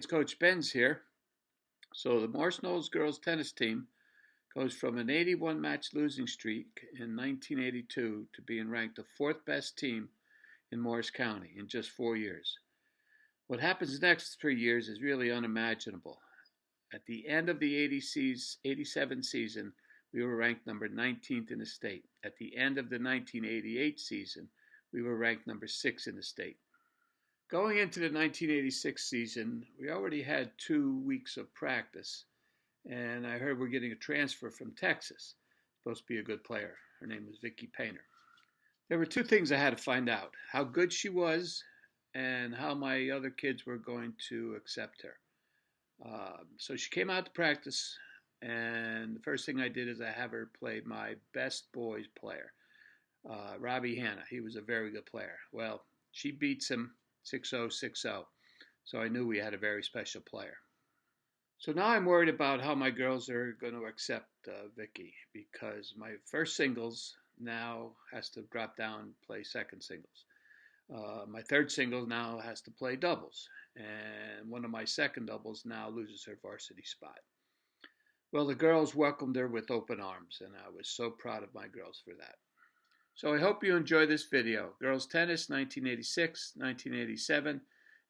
It's Coach Benz here. So the Knolls Girls tennis team goes from an 81 match losing streak in 1982 to being ranked the fourth best team in Morris County in just 4 years. What happens next 3 years is really unimaginable. At the end of the 87 season, we were ranked number 19th in the state. At the end of the 1988 season, we were ranked number 6 in the state. Going into the 1986 season, we already had 2 weeks of practice, and I heard we're getting a transfer from Texas. Supposed to be a good player. Her name was Vicki Painter. There were 2 things I had to find out: how good she was and how my other kids were going to accept her. So she came out to practice, and the first thing I did is I have her play my best boys player, Robbie Hanna. He was a very good player. Well, she beats him 6-0, 6-0. So I knew we had a very special player. So now I'm worried about how my girls are going to accept Vicki, because my first singles now has to drop down and play second singles. My third singles now has to play doubles, and one of my second doubles now loses her varsity spot. Well, the girls welcomed her with open arms, and I was so proud of my girls for that. So I hope you enjoy this video. Girls tennis, 1986, 1987,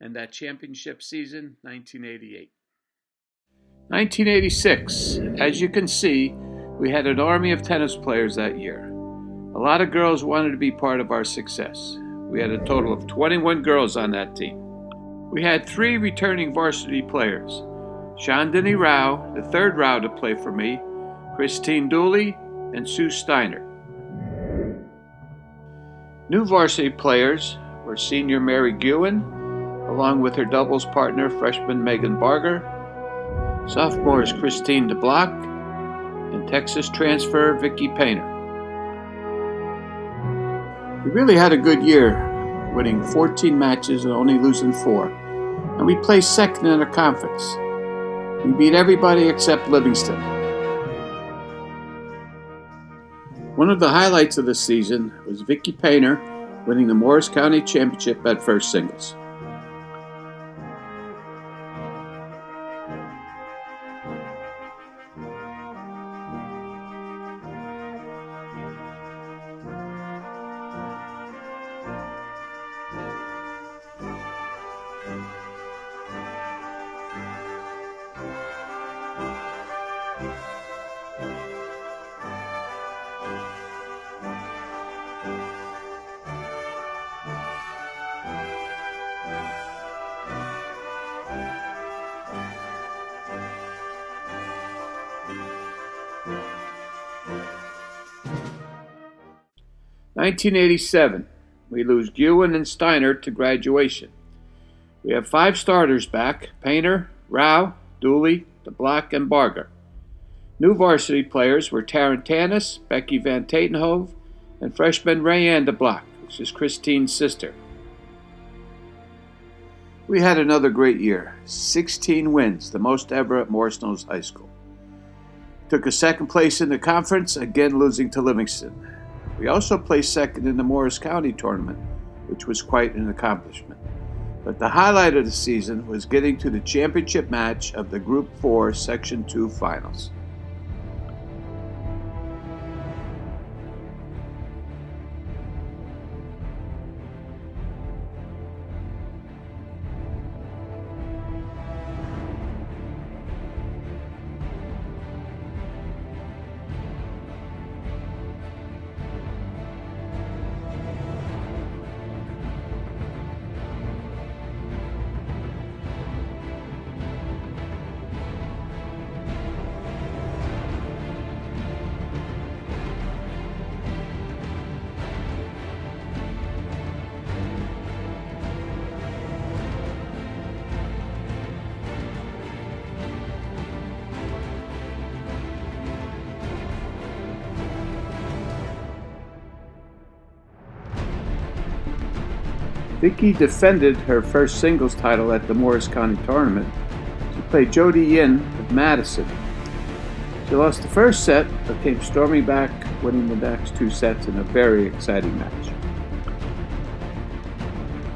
and that championship season, 1988. 1986, as you can see, we had an army of tennis players that year. A lot of girls wanted to be part of our success. We had a total of 21 girls on that team. We had 3 returning varsity players: Chandani Rao, the third Rao to play for me, Christine Dooley, and Sue Steiner. New varsity players were senior Mary Guin, along with her doubles partner, freshman Megan Barger, sophomores Christine DeBlock, and Texas transfer Vicki Painter. We really had a good year, winning 14 matches and only losing 4, and we placed second in our conference. We beat everybody except Livingston. One of the highlights of the season was Vicki Painter winning the Morris County Championship at first singles. In 1987, we lose Guin and Steiner to graduation. We have 5 starters back: Painter, Rao, Dooley, DeBlock, and Barger. New varsity players were Taryn Tanis, Becky Van Tatenhove, and freshman Rayanne DeBlock, which is Christine's sister. We had another great year: 16 wins, the most ever at Morris Knolls High School. Took a second place in the conference, again losing to Livingston. We also placed second in the Morris County tournament, which was quite an accomplishment. But the highlight of the season was getting to the championship match of the Group 4 Section 2 finals. Vicki defended her first singles title at the Morris County tournament. She played Jody Yin of Madison. She lost the first set, but came storming back, winning the next 2 sets in a very exciting match.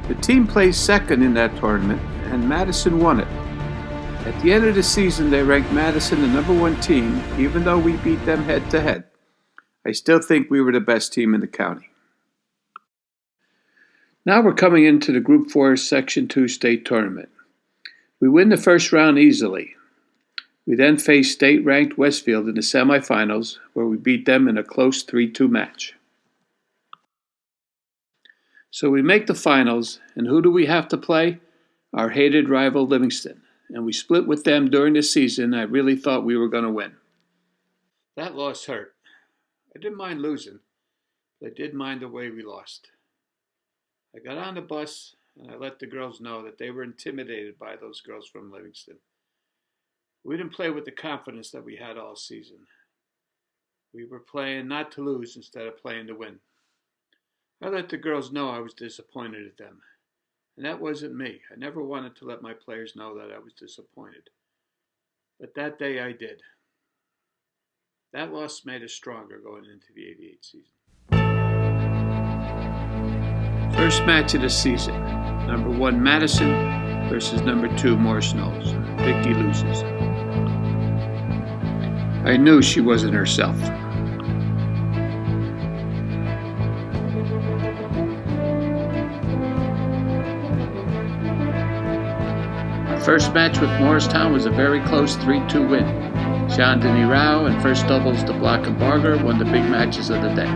The team placed second in that tournament, and Madison won it. At the end of the season, they ranked Madison the #1 team, even though we beat them head-to-head. I still think we were the best team in the county. Now we're coming into the Group 4 Section 2 state tournament. We win the first round easily. We then face state-ranked Westfield in the semifinals, where we beat them in a close 3-2 match. So we make the finals, and who do we have to play? Our hated rival Livingston, and we split with them during the season. I really thought we were going to win. That loss hurt. I didn't mind losing, but I did mind the way we lost. I got on the bus, and I let the girls know that they were intimidated by those girls from Livingston. We didn't play with the confidence that we had all season. We were playing not to lose instead of playing to win. I let the girls know I was disappointed at them. And that wasn't me. I never wanted to let my players know that I was disappointed. But that day I did. That loss made us stronger going into the '88 season. First match of the season. #1 Madison versus #2 Morris Knolls. Vicky loses. I knew she wasn't herself. First match with Morristown was a very close 3-2 win. Chandani Rao and First Doubles to Block and Barger won the big matches of the day.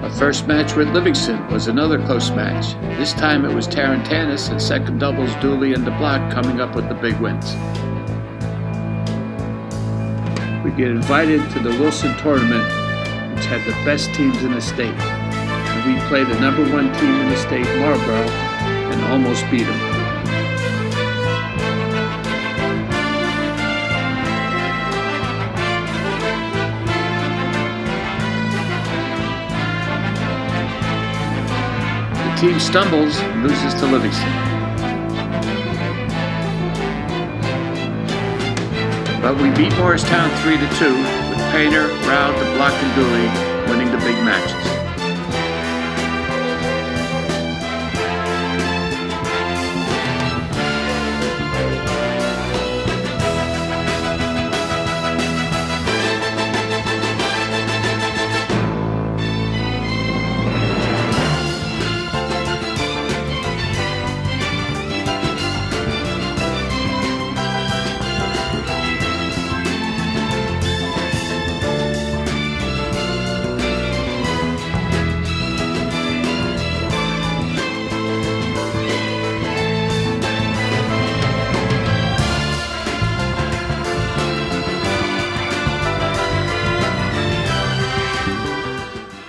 Our first match with Livingston was another close match. This time it was Tarantanis and Second Doubles Dooley and DeBlock coming up with the big wins. We get invited to the Wilson tournament, which had the best teams in the state. And we play the #1 team in the state, Marlboro, and almost beat them. The team stumbles and loses to Livingston. But we beat Morristown 3-2 with Painter, Rao, DeBlock, and Dooley winning the big matches.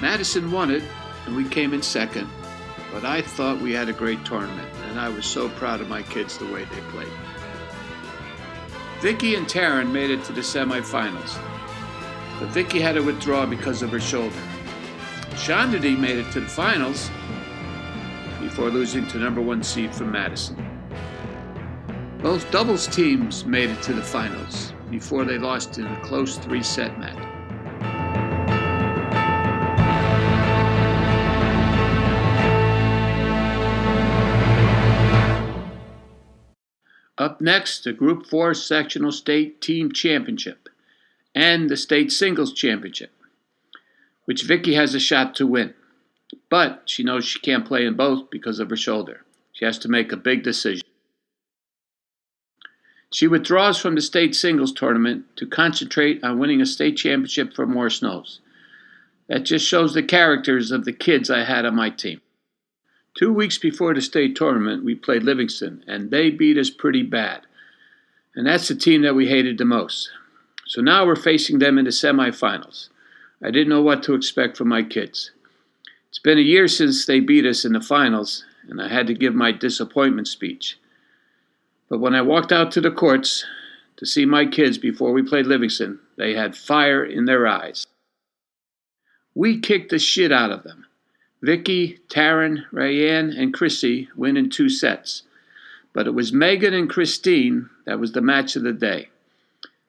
Madison won it, and we came in second, but I thought we had a great tournament, and I was so proud of my kids the way they played. Vicky and Taryn made it to the semifinals, but Vicky had to withdraw because of her shoulder. Chandani made it to the finals before losing to #1 seed from Madison. Both doubles teams made it to the finals before they lost in a close 3-set match. Up next, the Group 4 Sectional State Team Championship and the State Singles Championship, which Vicky has a shot to win. But she knows she can't play in both because of her shoulder. She has to make a big decision. She withdraws from the State Singles Tournament to concentrate on winning a state championship for Morris Knolls. That just shows the characters of the kids I had on my team. 2 weeks before the state tournament, we played Livingston, and they beat us pretty bad. And that's the team that we hated the most. So now we're facing them in the semifinals. I didn't know what to expect from my kids. It's been a year since they beat us in the finals, and I had to give my disappointment speech. But when I walked out to the courts to see my kids before we played Livingston, they had fire in their eyes. We kicked the shit out of them. Vicky, Taryn, Rayanne, and Chrissy win in 2 sets. But it was Megan and Christine that was the match of the day.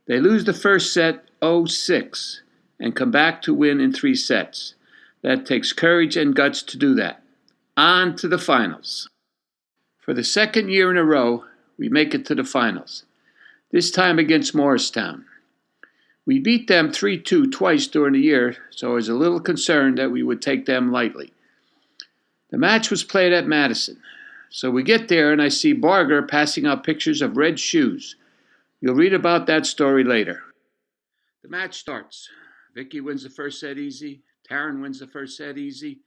They lose the first set 0-6 and come back to win in 3 sets. That takes courage and guts to do that. On to the finals. For the second year in a row, we make it to the finals, this time against Morristown. We beat them 3-2 twice during the year, so I was a little concerned that we would take them lightly. The match was played at Madison, so we get there and I see Barger passing out pictures of red shoes. You'll read about that story later. The match starts. Vicky wins the first set easy. Taryn wins the first set easy.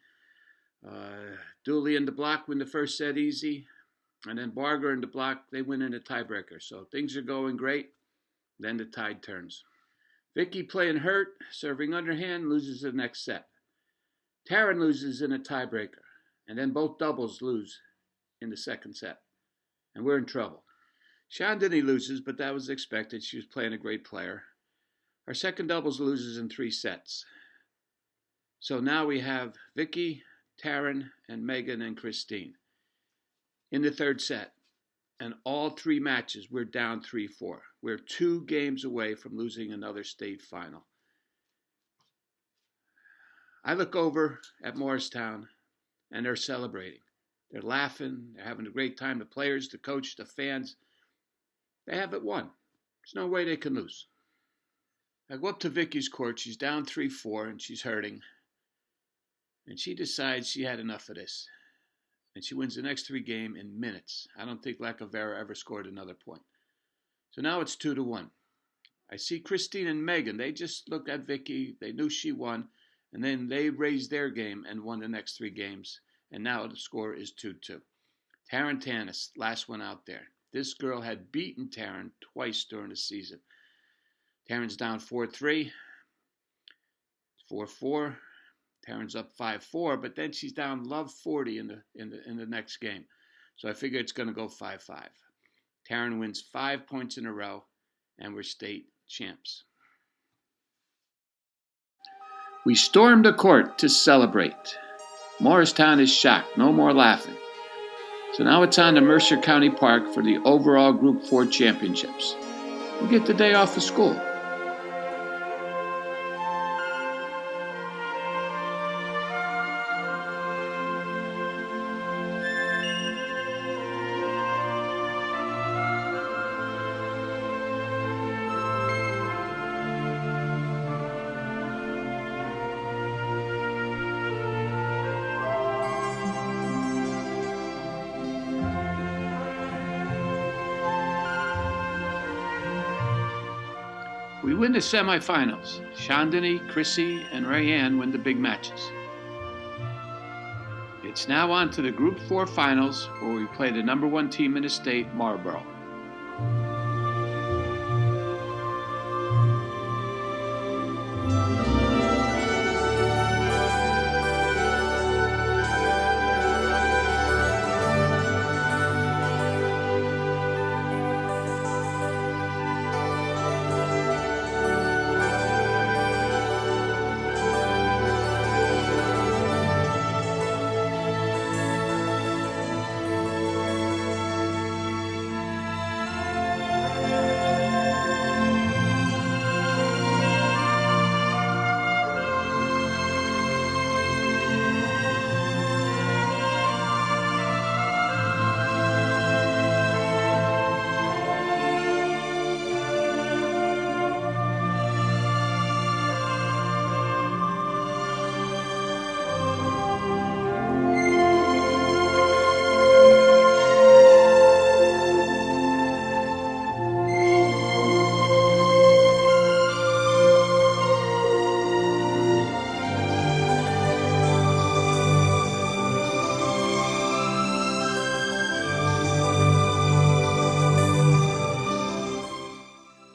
Dooley and the block win the first set easy. And then Barger and the block, they win in a tiebreaker. So things are going great. Then the tide turns. Vicky playing hurt, serving underhand, loses the next set. Taryn loses in a tiebreaker. And then both doubles lose in the second set. And we're in trouble. Chandini loses, but that was expected. She was playing a great player. Our second doubles loses in 3 sets. So now we have Vicky, Taryn, and Megan and Christine in the third set. And all 3 matches, we're down 3-4. We're 2 games away from losing another state final. I look over at Morristown, and they're celebrating. They're laughing. They're having a great time. The players, the coach, the fans, they have it won. There's no way they can lose. I go up to Vicky's court. She's down 3-4, and she's hurting. And she decides she had enough of this. And she wins the next 3 games in minutes. I don't think Lacavera ever scored another point. So now it's 2-1. I see Christine and Megan. They just looked at Vicky. They knew she won. And then they raised their game and won the next 3 games. And now the score is 2-2. Taryn Tanis, last one out there. This girl had beaten Taryn twice during the season. Taryn's down 4-3, 4-4. Taryn's up 5-4, but then she's down love 40 in the next game. So I figure it's going to go 5-5. Taryn wins 5 points in a row, and we're state champs. We storm the court to celebrate. Morristown is shocked. No more laughing. So now it's on to Mercer County Park for the overall Group 4 championships. We get the day off of school. We win the semifinals. Chandini, Chrissy, and Rayanne win the big matches. It's now on to the Group 4 finals, where we play the number 1 team in the state, Marlboro.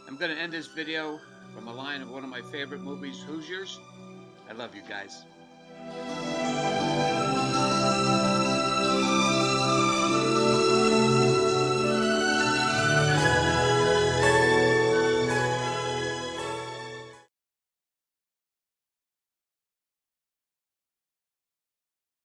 I'm going to end this video from a line of one of my favorite movies, Hoosiers. I love you guys.